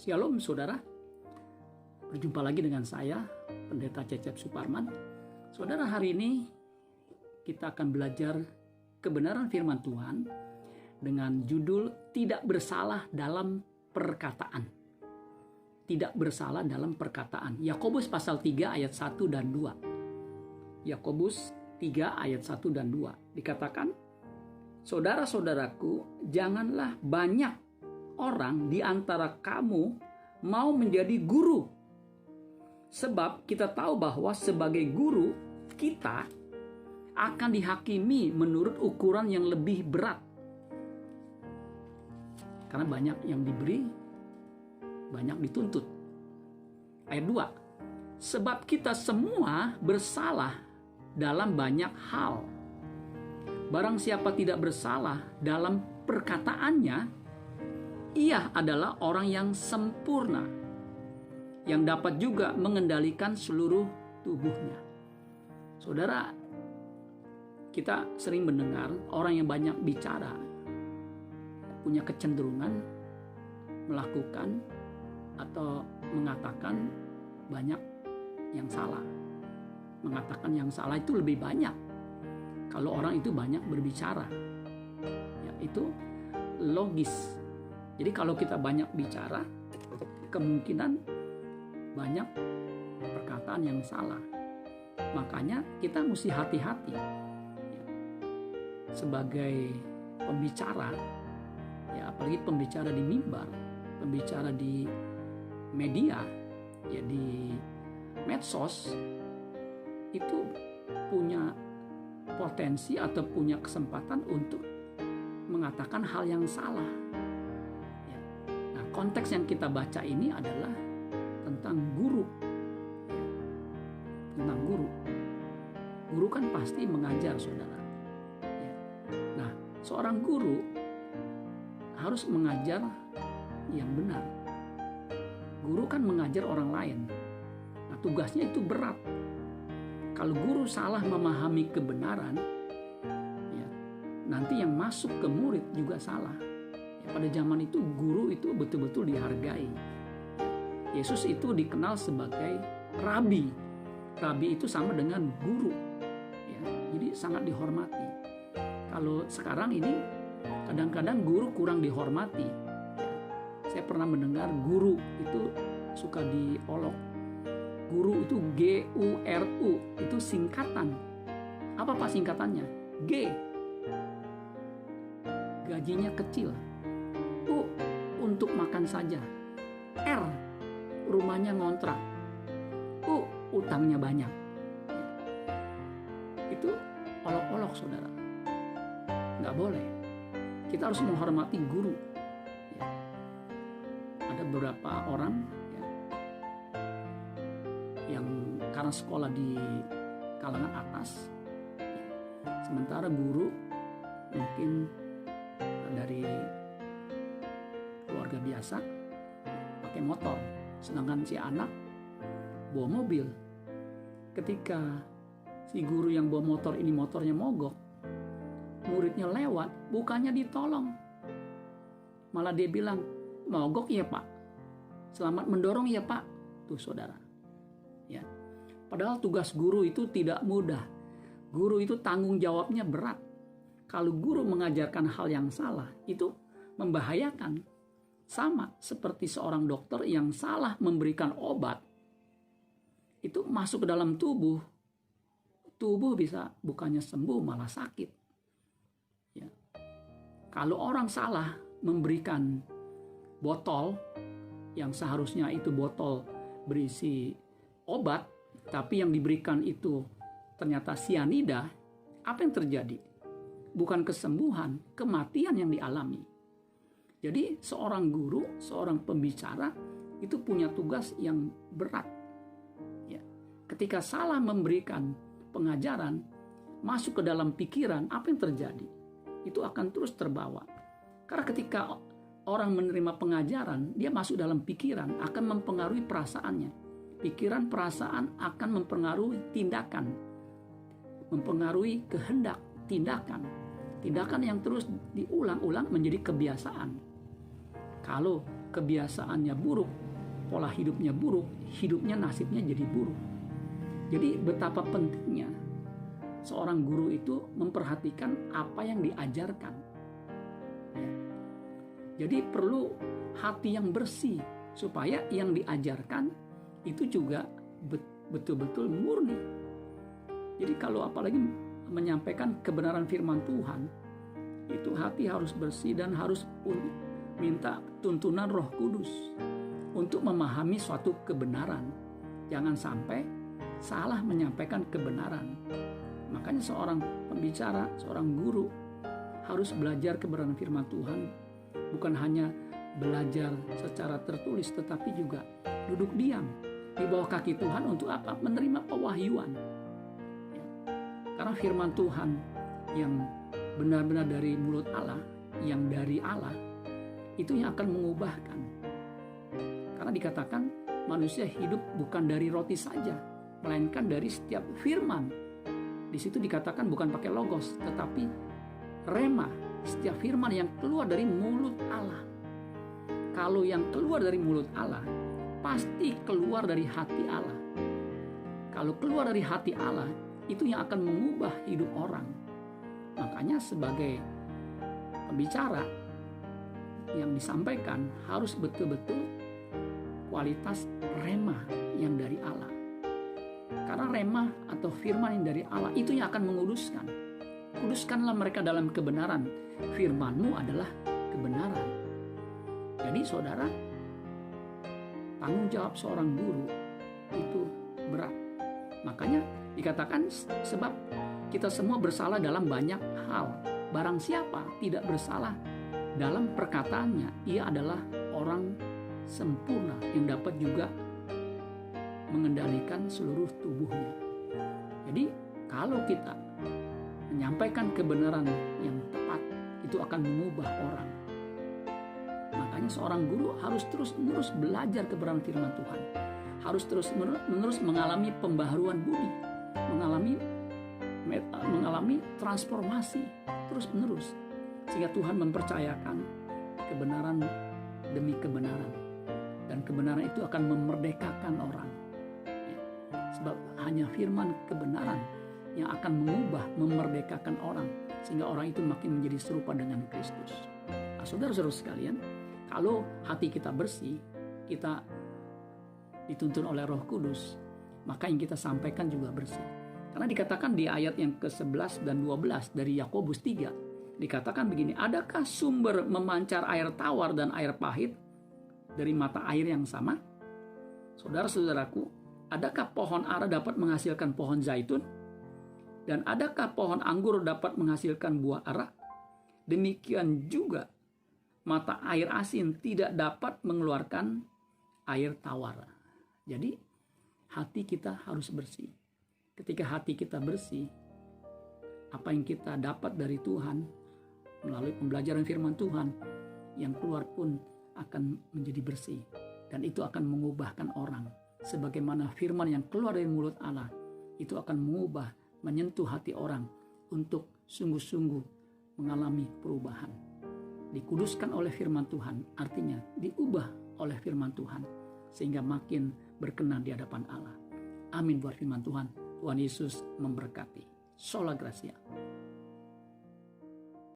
Shalom saudara, berjumpa lagi dengan saya, Pendeta Cecep Suparman. Saudara, hari ini kita akan belajar kebenaran firman Tuhan dengan judul Tidak Bersalah Dalam Perkataan. Tidak bersalah dalam perkataan. Yakobus pasal 3 ayat 1 dan 2. Yakobus 3 ayat 1 dan 2 dikatakan, saudara-saudaraku, janganlah banyak orang di antara kamu mau menjadi guru. Sebab kita tahu bahwa sebagai guru kita akan dihakimi menurut ukuran yang lebih berat. Karena banyak yang diberi, banyak dituntut. Ayat 2. Sebab kita semua bersalah dalam banyak hal. Barang siapa tidak bersalah dalam perkataannya, ia adalah orang yang sempurna, yang dapat juga mengendalikan seluruh tubuhnya. Saudara, kita sering mendengar orang yang banyak bicara punya kecenderungan melakukan atau mengatakan banyak yang salah. Mengatakan yang salah itu lebih banyak kalau orang itu banyak berbicara. Ya, itu logis. Jadi kalau kita banyak bicara, kemungkinan banyak perkataan yang salah. Makanya kita mesti hati-hati. Sebagai pembicara, ya apalagi pembicara di mimbar, pembicara di media, ya di medsos, itu punya potensi atau punya kesempatan untuk mengatakan hal yang salah. Konteks yang kita baca ini adalah tentang guru. Tentang guru. Guru kan pasti mengajar, saudara. Nah, seorang guru harus mengajar yang benar. Guru kan mengajar orang lain. Nah, tugasnya itu berat. Kalau guru salah memahami kebenaran, ya, nanti yang masuk ke murid juga salah. Pada zaman itu guru itu betul-betul dihargai. Yesus itu dikenal sebagai rabi. Rabi itu sama dengan guru. Ya, jadi sangat dihormati. Kalau sekarang ini kadang-kadang guru kurang dihormati. Ya, saya pernah mendengar guru itu suka diolok. Guru itu GURU, itu singkatan. Apa Pak singkatannya? G. Gajinya kecil. U, untuk makan saja. R, rumahnya ngontrak. U, utangnya banyak. Itu olok-olok, saudara. Nggak boleh. Kita harus menghormati guru. Ya. Ada beberapa orang ya, yang karena sekolah di kalangan atas, ya, sementara guru mungkin dari keluarga biasa pakai motor, sedangkan si anak bawa mobil. Ketika si guru yang bawa motor ini motornya mogok, muridnya lewat, bukannya ditolong, malah dia bilang, mogok ya Pak, selamat mendorong ya Pak. Tuh saudara, ya. Padahal tugas guru itu tidak mudah. Guru itu tanggung jawabnya berat. Kalau guru mengajarkan hal yang salah, itu membahayakan. Sama seperti seorang dokter yang salah memberikan obat, itu masuk ke dalam tubuh, tubuh bisa bukannya sembuh malah sakit. Ya. Kalau orang salah memberikan botol yang seharusnya itu botol berisi obat, tapi yang diberikan itu ternyata sianida, apa yang terjadi? Bukan kesembuhan, kematian yang dialami. Jadi seorang guru, seorang pembicara itu punya tugas yang berat. Ya. Ketika salah memberikan pengajaran, masuk ke dalam pikiran, apa yang terjadi? Itu akan terus terbawa. Karena ketika orang menerima pengajaran, dia masuk dalam pikiran, akan mempengaruhi perasaannya. Pikiran, perasaan akan mempengaruhi tindakan. Mempengaruhi kehendak, tindakan. Tindakan yang terus diulang-ulang menjadi kebiasaan. Kalau kebiasaannya buruk, pola hidupnya buruk, hidupnya nasibnya jadi buruk. Jadi betapa pentingnya seorang guru itu memperhatikan apa yang diajarkan. Ya. Jadi perlu hati yang bersih supaya yang diajarkan itu juga betul-betul murni. Jadi kalau apalagi menyampaikan kebenaran firman Tuhan, itu hati harus bersih dan harus minta tuntunan Roh Kudus untuk memahami suatu kebenaran. Jangan sampai salah menyampaikan kebenaran. Makanya seorang pembicara, seorang guru harus belajar kebenaran firman Tuhan, bukan hanya belajar secara tertulis, tetapi juga duduk diam di bawah kaki Tuhan untuk apa? Menerima pewahyuan. Ya. Karena firman Tuhan yang benar-benar dari mulut Allah, yang dari Allah, itu yang akan mengubahkan. Karena dikatakan manusia hidup bukan dari roti saja, melainkan dari setiap firman. Di situ dikatakan bukan pakai logos, tetapi rema, setiap firman yang keluar dari mulut Allah. Kalau yang keluar dari mulut Allah, pasti keluar dari hati Allah. Kalau keluar dari hati Allah, itu yang akan mengubah hidup orang. Makanya sebagai pembicara, yang disampaikan harus betul-betul kualitas rema yang dari Allah. Karena rema atau firman yang dari Allah itu yang akan menguduskan. Kuduskanlah mereka dalam kebenaran. Firman-Mu adalah kebenaran. Jadi saudara, tanggung jawab seorang guru itu berat. Makanya dikatakan sebab kita semua bersalah dalam banyak hal. Barang siapa tidak bersalah dalam perkataannya, ia adalah orang sempurna yang dapat juga mengendalikan seluruh tubuhnya. Jadi kalau kita menyampaikan kebenaran yang tepat, itu akan mengubah orang. Makanya seorang guru harus terus-menerus belajar kebenaran firman Tuhan. Harus terus-menerus mengalami pembaharuan budi, mengalami transformasi terus-menerus, sehingga Tuhan mempercayakan kebenaran demi kebenaran, dan kebenaran itu akan memerdekakan orang. Sebab hanya firman kebenaran yang akan mengubah, memerdekakan orang, sehingga orang itu makin menjadi serupa dengan Kristus. Nah, saudara-saudara sekalian, kalau hati kita bersih, kita dituntun oleh Roh Kudus, maka yang kita sampaikan juga bersih. Karena dikatakan di ayat yang ke-11 dan 12 dari Yakobus 3, dikatakan begini, adakah sumber memancar air tawar dan air pahit dari mata air yang sama? Saudara-saudaraku, adakah pohon ara dapat menghasilkan pohon zaitun? Dan adakah pohon anggur dapat menghasilkan buah ara? Demikian juga mata air asin tidak dapat mengeluarkan air tawar. Jadi hati kita harus bersih. Ketika hati kita bersih, apa yang kita dapat dari Tuhan melalui pembelajaran firman Tuhan, yang keluar pun akan menjadi bersih. Dan itu akan mengubahkan orang. Sebagaimana firman yang keluar dari mulut Allah, itu akan mengubah, menyentuh hati orang untuk sungguh-sungguh mengalami perubahan. Dikuduskan oleh firman Tuhan, artinya diubah oleh firman Tuhan, sehingga makin berkenan di hadapan Allah. Amin buat firman Tuhan. Tuhan Yesus memberkati. Sola Gracia.